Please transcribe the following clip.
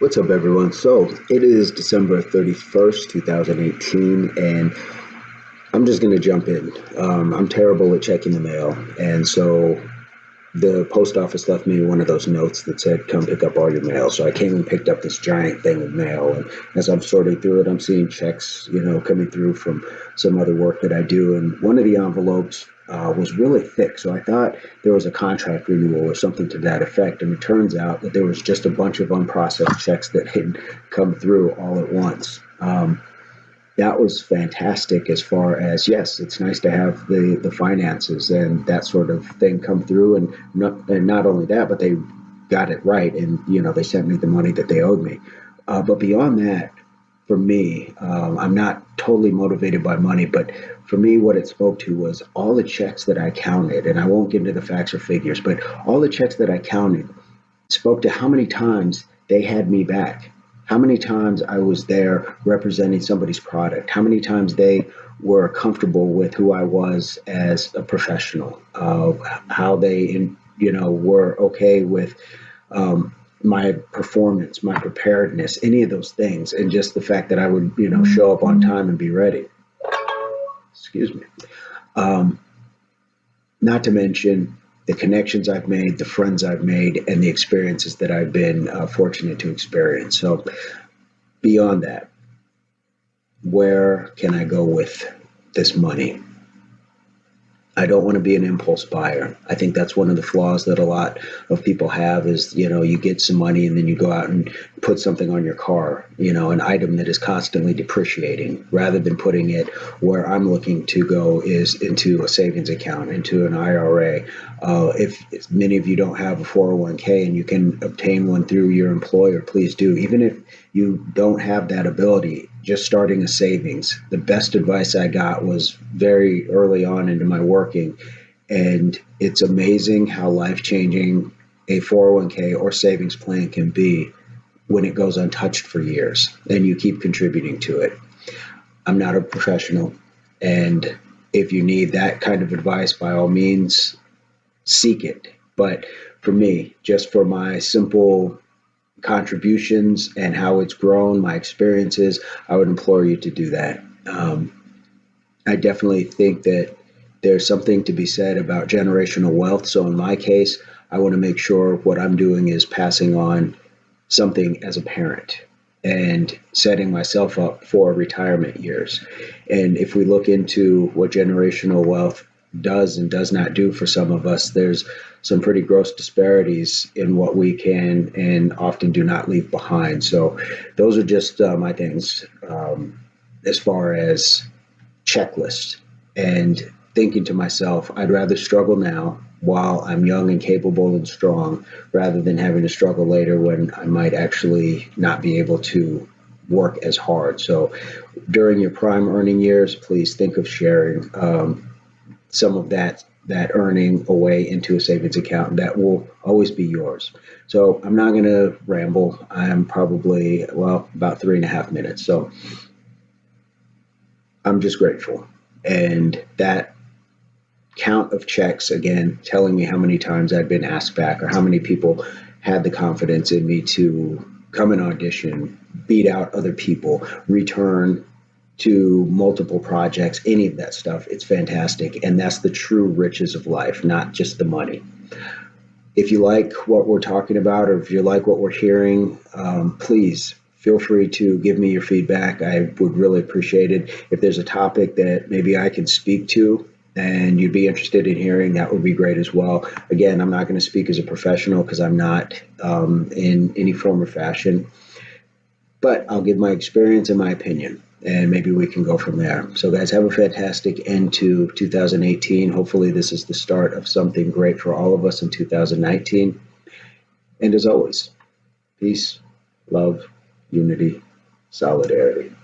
What's up, everyone? So it is December 31st, 2018, and I'm just going to jump in. I'm terrible at checking the mail, and so the post office left me one of those notes that said, "Come pick up all your mail." So I came and picked up this giant thing of mail, and as I'm sorting through it, I'm seeing checks, coming through from some other work that I do, and one of the envelopes was really thick. So I thought there was a contract renewal or something to that effect, and it turns out that there was just a bunch of unprocessed checks that had come through all at once. That was fantastic as far as, yes, it's nice to have the finances and that sort of thing come through, and not only that, but they got it right, and they sent me the money that they owed me. But beyond that, for me, I'm not totally motivated by money, but for me, what it spoke to was all the checks that I counted, and I won't get into the facts or figures, but all the checks that I counted spoke to how many times they had me back, how many times I was there representing somebody's product, how many times they were comfortable with who I was as a professional, how they, were okay with my performance, my preparedness, any of those things, and just the fact that I would, show up on time and be ready. Excuse me. Um, Not to mention the connections I've made, the friends I've made, and the experiences that I've been fortunate to experience. So beyond that, where can I go with this money? I don't want to be an impulse buyer. I think that's one of the flaws that a lot of people have is, you get some money and then you go out and put something on your car, an item that is constantly depreciating, rather than putting it where I'm looking to go is into a savings account, into an IRA. If many of you don't have a 401k and you can obtain one through your employer, please do. Even if you don't have that ability, just starting a savings. The best advice I got was very early on into my working, and it's amazing how life-changing a 401k or savings plan can be when it goes untouched for years and you keep contributing to it. I'm not a professional, and if you need that kind of advice, by all means, seek it. But for me, just for my simple contributions and how it's grown, my experiences, I would implore you to do that. I definitely think that there's something to be said about generational wealth. So in my case, I want to make sure what I'm doing is passing on something as a parent and setting myself up for retirement years. And if we look into what generational wealth does and does not do for some of us, there's some pretty gross disparities in what we can and often do not leave behind. So those are just my things as far as checklists, and thinking to myself, I'd rather struggle now while I'm young and capable and strong, rather than having to struggle later when I might actually not be able to work as hard. So during your prime earning years, please think of sharing some of that earning away into a savings account that will always be yours. So I'm not going to ramble. I'm probably, about 3.5 minutes. So I'm just grateful. And that count of checks, again, telling me how many times I'd been asked back or how many people had the confidence in me to come and audition, beat out other people, return to multiple projects, any of that stuff. It's fantastic. And that's the true riches of life, not just the money. If you like what we're talking about, or if you like what we're hearing, please feel free to give me your feedback. I would really appreciate it. If there's a topic that maybe I can speak to and you'd be interested in hearing, that would be great as well. Again, I'm not going to speak as a professional because I'm not in any form or fashion, but I'll give my experience and my opinion, and maybe we can go from there. So guys, have a fantastic end to 2018. Hopefully this is the start of something great for all of us in 2019. And as always, peace, love, unity, solidarity.